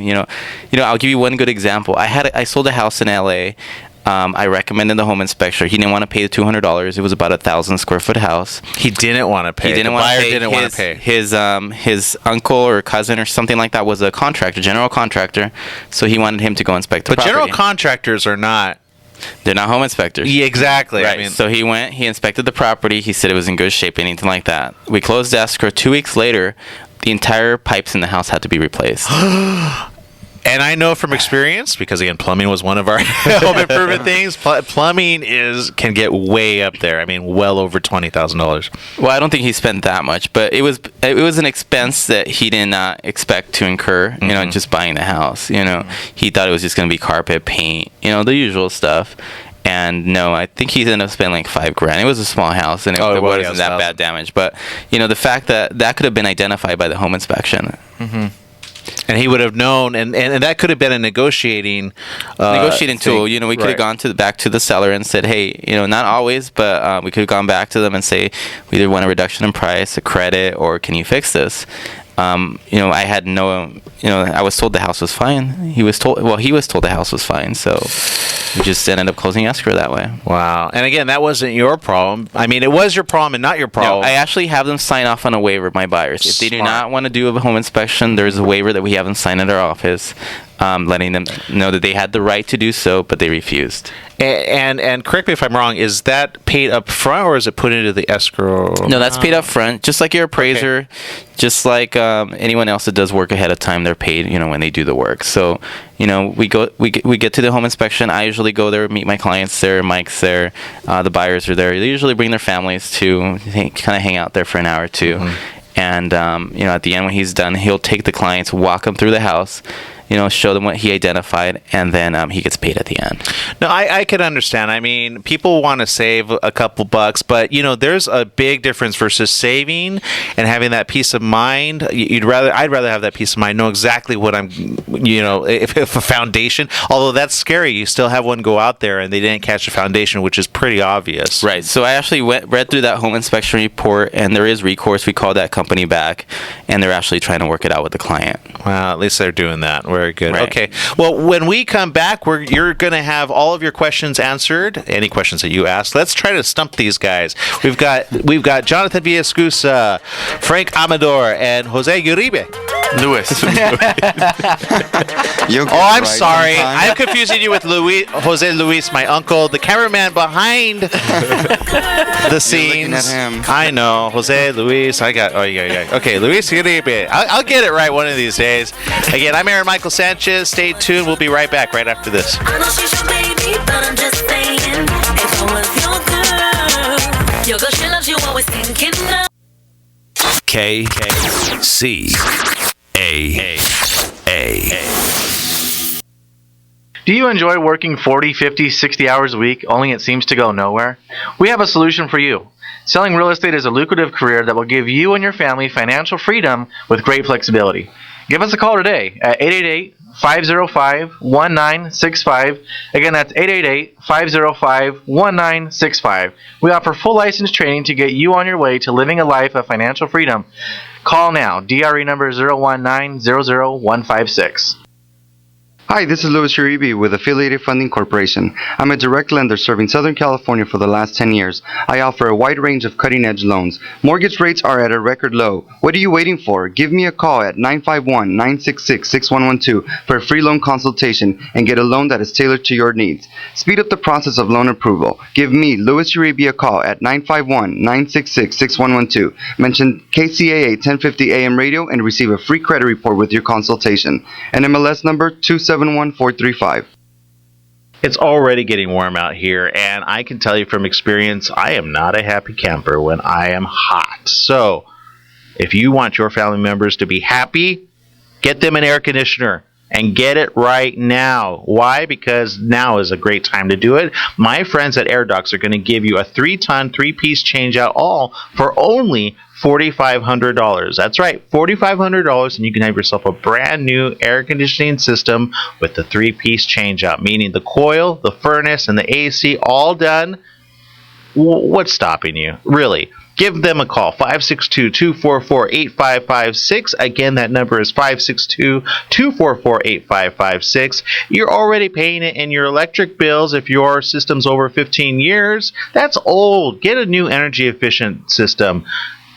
I'll give you one good example. I sold a house in LA. I recommended the home inspector. He didn't want to pay the $200. It was about 1,000 square foot house.
He didn't want to pay.
The buyer didn't want to pay. His uncle or cousin or something like that was a contractor, general contractor. So he wanted him to go inspect the property.
But general contractors are not.
They're not home inspectors.
Yeah, exactly.
Right. I mean, so he went. He inspected the property. He said it was in good shape, anything like that. We closed escrow. 2 weeks later, the entire pipes in the house had to be replaced.
And I know from experience, because again, plumbing was one of our home improvement things. Plumbing can get way up there. I mean, well over $20,000.
Well, I don't think he spent that much, but it was an expense that he did not expect to incur. Just buying the house. He thought it was just going to be carpet, paint, the usual stuff. And no, I think he ended up spending like $5,000. It was a small house, and it wasn't that bad damage. But the fact that could have been identified by the home inspection.
And he would have known, and that could have been a negotiating
tool. We could have gone back to the seller and said, hey, not always, but we could have gone back to them and say, we either want a reduction in price, a credit, or can you fix this? I had no, I was told the house was fine. He was told the house was fine. So we just ended up closing escrow that way.
Wow. And again, that wasn't your problem. I mean, it was your problem and not your problem.
No, I actually have them sign off on a waiver, my buyers. If they do not want to do a home inspection, there's a waiver that we have them sign at our office. letting them know that they had the right to do so, but they refused.
And correct me if I'm wrong, is that paid up front or is it put into the escrow?
No, that's paid up front, just like your appraiser, just like anyone else that does work ahead of time. They're paid, when they do the work. So, we get to the home inspection. I usually go there, meet my clients there. Mike's there, the buyers are there. They usually bring their families to kind of hang out there for an hour or two. And at the end when he's done, he'll take the clients, walk them through the house, show them what he identified, and then he gets paid at the end.
No, I can understand. I mean, people want to save a couple bucks, but there's a big difference versus saving and having that peace of mind. I'd rather have that peace of mind, know exactly what I'm, if a foundation. Although that's scary, you still have one go out there and they didn't catch a foundation, which is pretty obvious.
Right. So I actually read through that home inspection report, and there is recourse. We called that company back, and they're actually trying to work it out with the client.
Well, at least they're doing that. Very good.
Right.
Okay. Well, when we come back, you're going to have all of your questions answered. Any questions that you ask. Let's try to stump these guys. We've got Jonathon Villaescusa, Frank Amador, and Jose Uribe.
Luis.
I'm sorry. I'm confusing you with Jose Luis, my uncle, the cameraman behind the scenes.
At him.
I know. Jose Luis. Okay, Luis Uribe. I'll get it right one of these days. Again, I'm Aaron Michael Sanchez. Stay tuned. We'll be right back right after this.
I know she's your baby, but I'm just saying, if I was your girl, she loves you, always thinking of.
KCAA.
Do you enjoy working 40, 50, 60 hours a week, only it seems to go nowhere? We have a solution for you. Selling real estate is a lucrative career that will give you and your family financial freedom with great flexibility. Give us a call today at 888-505-1965. Again, that's 888-505-1965. We offer full license training to get you on your way to living a life of financial freedom. Call now. DRE number 019-00156.
Hi, this is Louis Uribe with Affiliated Funding Corporation. I'm a direct lender serving Southern California for the last 10 years. I offer a wide range of cutting-edge loans. Mortgage rates are at a record low. What are you waiting for? Give me a call at 951-966-6112 for a free loan consultation and get a loan that is tailored to your needs. Speed up the process of loan approval. Give me, Louis Uribe, a call at 951-966-6112. Mention KCAA 1050 AM radio and receive a free credit report with your consultation. NMLS number 271-435.
It's already getting warm out here, and I can tell you from experience, I am not a happy camper when I am hot. So, if you want your family members to be happy, get them an air conditioner. And get it right now. Why? Because now is a great time to do it. My friends at Air Docs are going to give you a 3-ton, 3-piece changeout all for only $4,500. That's right, $4,500, and you can have yourself a brand new air conditioning system with the 3-piece changeout, meaning the coil, the furnace, and the AC all done. What's stopping you? Really? Give them a call, 562-244-8556. Again, that number is 562-244-8556. You're already paying it in your electric bills if your system's over 15 years. That's old. Get a new energy efficient system.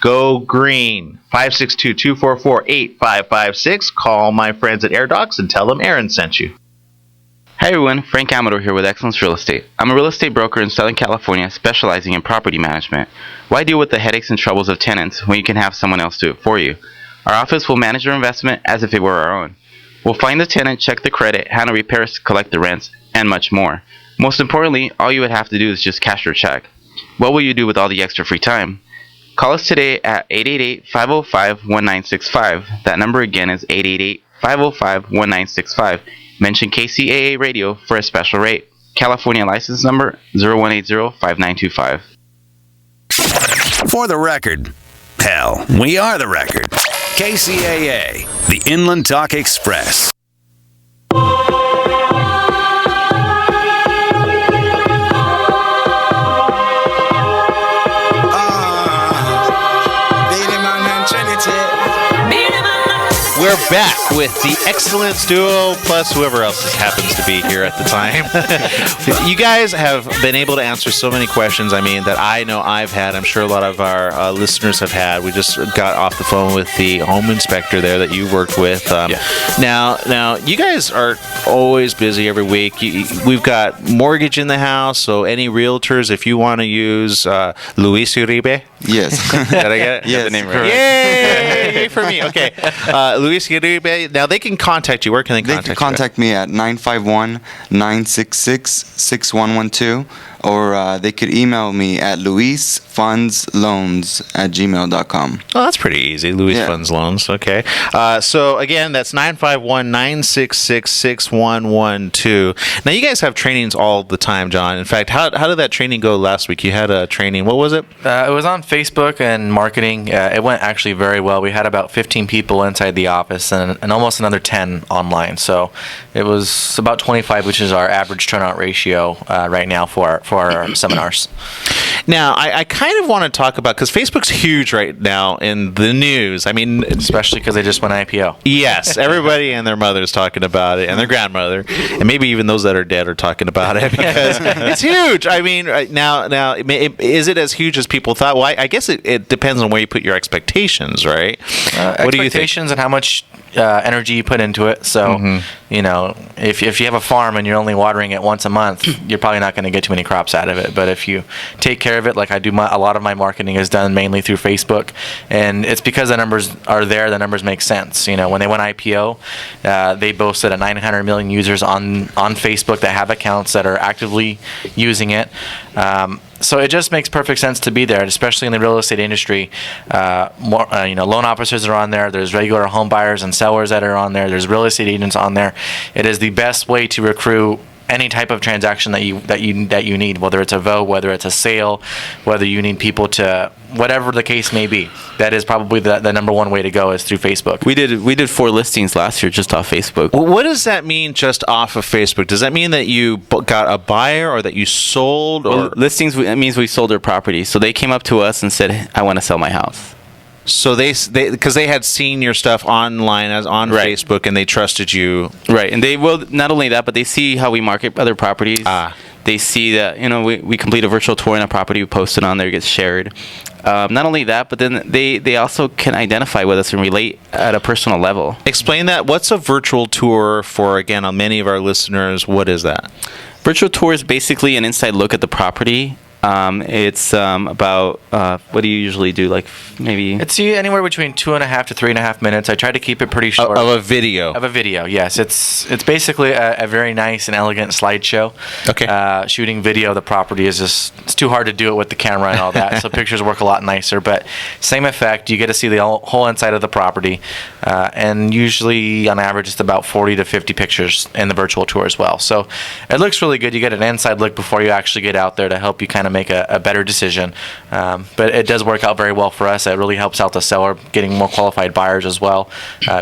Go green. 562-244-8556. Call my friends at Air Docs and tell them Aaron sent you.
Hi everyone, Frank Amador here with Excellence Real Estate. I'm a real estate broker in Southern California specializing in property management. Why deal with the headaches and troubles of tenants when you can have someone else do it for you? Our office will manage your investment as if it were our own. We'll find the tenant, check the credit, handle repairs, collect the rents, and much more. Most importantly, all you would have to do is just cash your check. What will you do with all the extra free time? Call us today at 888-505-1965. That number again is 888-505-1965. Mention KCAA Radio for a special rate. California license number 0180-5925.
For the record, hell, we are the record. KCAA, the Inland Talk Express.
We're we're back with the Excellence Duo, plus whoever else happens to be here at the time. You guys have been able to answer so many questions, that I know I've had. I'm sure a lot of our listeners have had. We just got off the phone with the home inspector there that you worked with. Now, you guys are always busy every week. We've got mortgage in the house, so any realtors, if you want to use Luis Uribe.
Yes.
Did I get it?
Yes,
the name right. Yay for me. Okay. Luis Uribe. Now, they can contact you. Where can they contact you?
They can contact me at 951-966-6112, or they could email me at luisfundsloans@gmail.com.
Oh, that's pretty easy. Luis Funds Loans. Okay. So, again, that's 951-966-6112. Now, you guys have trainings all the time, John. In fact, how did that training go last week? You had a training. What was it?
It was on Facebook and marketing. It went actually very well. We had about 15 people inside the office and almost another 10 online. So it was about 25, which is our average turnout ratio right now for our seminars.
Now, I kind of want to talk about, because Facebook's huge right now in the news.
Especially because they just went IPO.
Yes, everybody and their mother's talking about it, and their grandmother, and maybe even those that are dead are talking about it, because it's huge. Now, is it as huge as people thought? Well, I guess it depends on where you put your expectations, right?
What do you think? Expectations and how much energy you put into it. So, if you have a farm and you're only watering it once a month, you're probably not going to get too many crops out of it. But if you take care of it, like I do, a lot of my marketing is done mainly through Facebook, and it's because the numbers are there. The numbers make sense. When they went IPO, they boasted 900 million users on Facebook that have accounts that are actively using it. So it just makes perfect sense to be there, especially in the real estate industry. Loan officers are on there. There's regular home buyers and sellers that are on there. There's real estate agents on there. It is the best way to recruit any type of transaction that you need, whether it's a vote, whether it's a sale, whether you need people to, whatever the case may be. That is probably the number one way to go is through Facebook.
We did 4 listings last year just off Facebook.
Well, what does that mean, just off of Facebook? Does that mean that you got a buyer, or that you sold? Or
listings, it means we sold their property. So they came up to us and said, "I want to sell my house."
So they because they had seen your stuff online on Facebook, and they trusted you,
right? And they will not only that, but they see how we market other properties. They see that we complete a virtual tour in a property, we post it on there, it gets shared. Not only that, but then they also can identify with us and relate at a personal level.
Explain that. What's a virtual tour for? Again, on many of our listeners, what is that?
Virtual tour is basically an inside look at the property. It's about what do you usually do? Like maybe
it's anywhere between 2.5 to 3.5 minutes. I try to keep it pretty short.
Of a video.
Of a video, yes. It's basically a very nice and elegant slideshow.
Okay.
Shooting video of the property is it's too hard to do it with the camera and all that. So pictures work a lot nicer. But same effect. You get to see the whole inside of the property, and usually on average it's about 40 to 50 pictures in the virtual tour as well. So it looks really good. You get an inside look before you actually get out there to help you kind of make a better decision, but it does work out very well for us. It really helps out the seller getting more qualified buyers as well,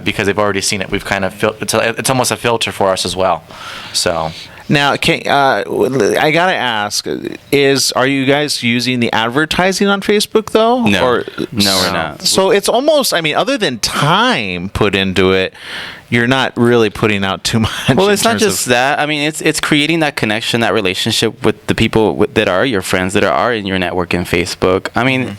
because they've already seen it. We've kind of it's almost a filter for us as well. So
now, I gotta ask: are you guys using the advertising on Facebook though?
No, we're not.
So it's almost, other than time put into it, you're not really putting out too much.
Well, it's not just that. It's creating that connection, that relationship with the people that are your friends, that are in your network in Facebook.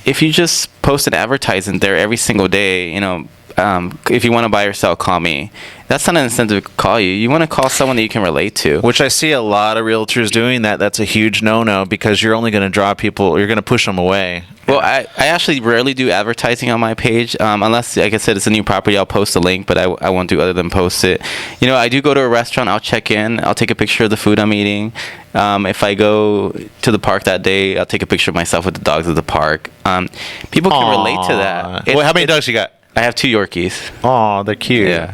If you just post an advertisement there every single day, if you want to buy or sell, call me. That's not an incentive to call you. You want to call someone that you can relate to.
Which I see a lot of realtors doing that. That's a huge no-no, because you're only going to draw people, you're going to push them away.
Well, I actually rarely do advertising on my page, unless, like I said, it's a new property. I'll post a link, but I won't do other than post it. I do go to a restaurant. I'll check in. I'll take a picture of the food I'm eating. If I go to the park that day, I'll take a picture of myself with the dogs at the park. People can relate to that.
Wait, how many dogs you got?
I have 2 Yorkies.
Oh, they're cute.
Yeah.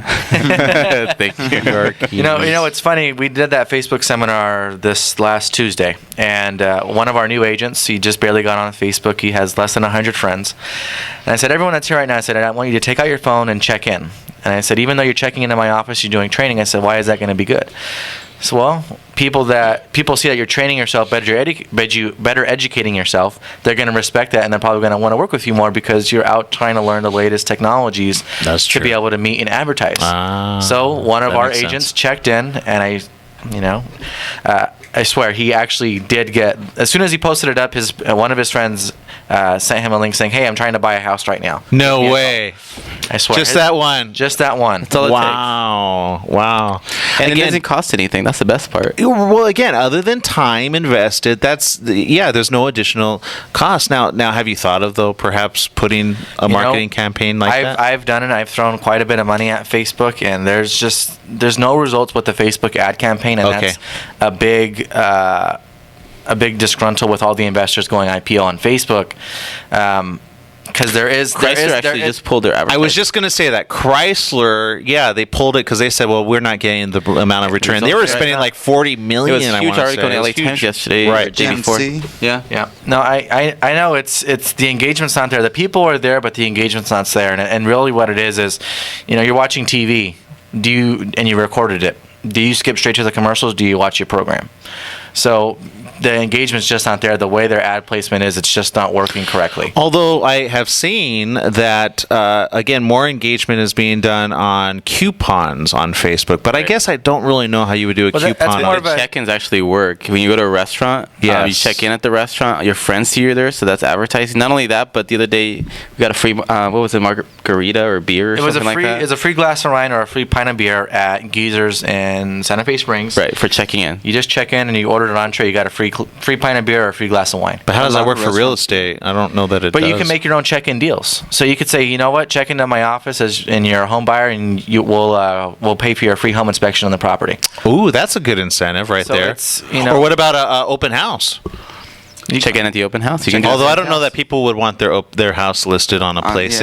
Thank you.
Yorkies.
It's funny. We did that Facebook seminar this last Tuesday, and one of our new agents, he just barely got on Facebook. He has less than 100 friends. And I said, everyone that's here right now, I said, I want you to take out your phone and check in. And I said, even though you're checking into my office, you're doing training, I said, why is that going to be good? So, well, people see that you're training yourself, better educating yourself. They're going to respect that, and they're probably going to want to work with you more because you're out trying to learn the latest technologies to be able to meet and advertise. So one of our agents checked in, and I swear he actually did get. As soon as he posted it up, one of his friends sent him a link saying, "Hey, I'm trying to buy a house right now."
No way.
I swear.
Just that one.
Just that one.
That's all it takes.
Wow.
And again, it doesn't cost anything. That's the best part.
Well, again, other than time invested, there's no additional cost. Now, have you thought of, though, perhaps putting a marketing campaign like that?
I've done it. I've thrown quite a bit of money at Facebook, and there's no results with the Facebook ad campaign, and that's a big disgruntle with all the investors going IPO on Facebook. Because
Chrysler just pulled their advertising.
I was just going to say that Chrysler, they pulled it because they said, well, we're not getting the amount of return. They were spending like $40 million.
It was a huge article in LA Times yesterday.
Right.
Yeah.
No, I know it's the engagement's not there. The people are there, but the engagement's not there. And really what it is, you're watching TV. And you recorded it. Do you skip straight to the commercials? Do you watch your program? So the engagement's just not there. The way their ad placement is, it's just not working correctly.
Although I have seen that, again, more engagement is being done on coupons on Facebook. But I guess I don't really know how you would do a coupon.
That's more of check-ins actually work. When you go to a restaurant, you check in at the restaurant, your friends see you there, so that's advertising. Not only that, but the other day we got a free, what was it, margarita or beer or something like that?
It was a free glass of wine or a free pint of beer at Geezer's in Santa Fe Springs.
Right, for checking in.
You just check in and you order an entree, you got a free pint of beer or a free glass of wine.
But how does that work for real estate? I don't know that it does.
But you can make your own check-in deals. So you could say, you know what, check into my office and you're a home buyer, and we'll pay for your free home inspection on the property.
Ooh, that's a good incentive right there. Or what about an open house?
You check in at the open house.
Although I don't know that people would want their house listed on a place.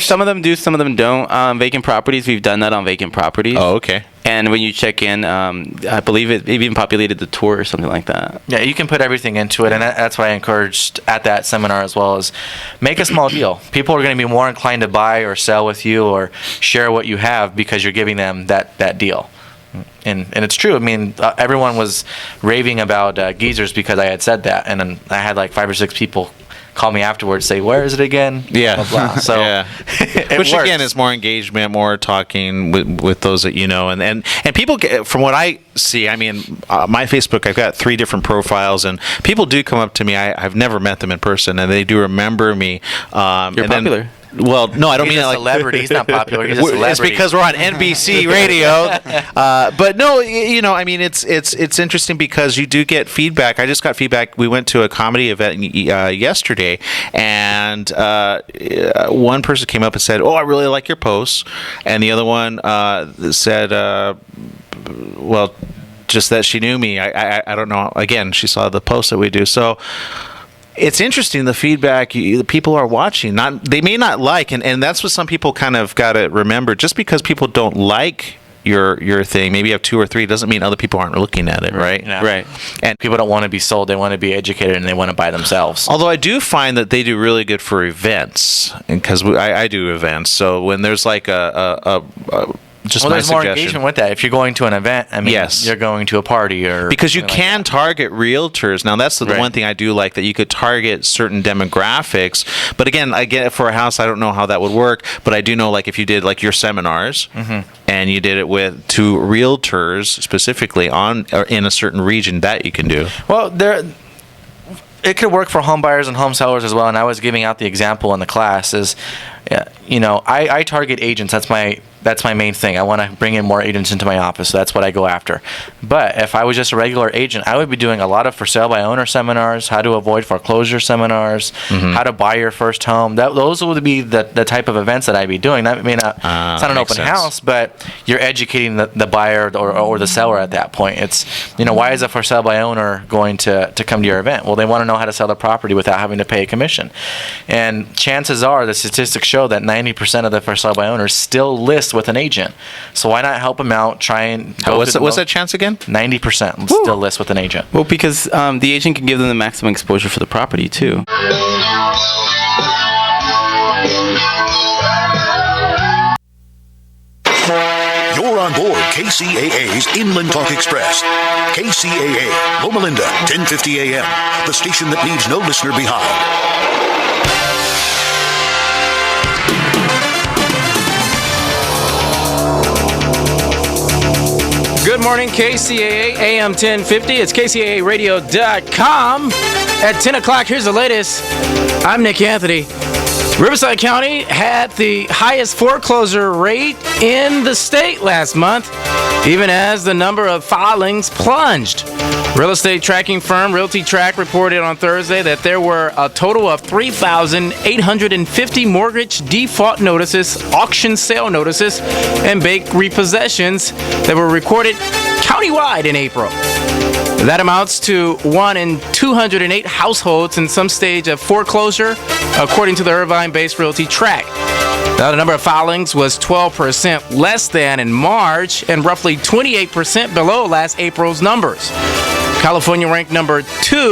Some of them do, some of them don't. Vacant properties, we've done that on vacant properties.
Oh, okay.
And when you check in, I believe it even populated the tour or something like that.
Yeah, you can put everything into it, and that's what I encouraged at that seminar as well, is make a small deal. People are going to be more inclined to buy or sell with you or share what you have because you're giving them that deal. And it's true. I mean, everyone was raving about Geezer's because I had said that, and then I had like 5 or 6 people call me afterwards, say, "Where is it again?"
Yeah.
Blah, blah. So,
which works. Again is more engagement, more talking with those that you know, and people get, from what I see. I mean, my Facebook, I've got 3 different profiles, and people do come up to me. I've never met them in person, and they do remember me.
You're popular.
Well, no, I don't mean
like celebrity. He's not popular. He's a celebrity.
It's because we're on NBC radio. But no, I mean, it's interesting because you do get feedback. I just got feedback. We went to a comedy event yesterday, and one person came up and said, "Oh, I really like your posts," and the other one said, "Well, just that she knew me. I don't know. Again, she saw the post that we do." So it's interesting, the feedback the people are watching. They may not like, and that's what some people kind of got to remember. Just because people don't like your thing, maybe you have 2 or 3, doesn't mean other people aren't looking at it, right?
Yeah. Right. And people don't want to be sold; they want to be educated, and they want to buy themselves.
Although I do find that they do really good for events, because I do events. So when there's like
there's more engagement with that. If you're going to an event, I mean, you're going to a party or
because you can target realtors. Now that's the one thing I do like, that you could target certain demographics. But again, I get it for a house. I don't know how that would work, but I do know, like, if you did like your seminars and you did it to realtors specifically in a certain region, that you can do.
Well, it could work for home buyers and home sellers as well. And I was giving out the example in the class is, I target agents. That's my main thing. I want to bring in more agents into my office, so that's what I go after. But if I was just a regular agent, I would be doing a lot of for sale by owner seminars, how to avoid foreclosure seminars, how to buy your first home. Those would be the type of events that I'd be doing. That may not, it's not an open house, but you're educating the buyer or the seller at that point. It's, why is a for sale by owner going to come to your event? Well, they want to know how to sell the property without having to pay a commission. And chances are, the statistics show that 90% of the for sale by owners still list with an agent. So why not help them out? Try and
what's that chance again?
90% still list with an agent.
Well, because the agent can give them the maximum exposure for the property too.
You're on board KCAA's Inland Talk Express. KCAA, Loma Linda, 1050 AM, the station that leaves no listener behind.
Good morning, KCAA, AM 1050. It's KCAAradio.com. At 10 o'clock, here's the latest. I'm Nick Anthony. Riverside County had the highest foreclosure rate in the state last month, even as the number of filings plunged. Real estate tracking firm Realty Track reported on Thursday that there were a total of 3,850 mortgage default notices, auction sale notices, and bank repossessions that were recorded countywide in April. That amounts to 1 in 208 households in some stage of foreclosure, according to the Irvine-based Realty Track. Now, the number of filings was 12% less than in March and roughly 28% below last April's numbers. California ranked number 2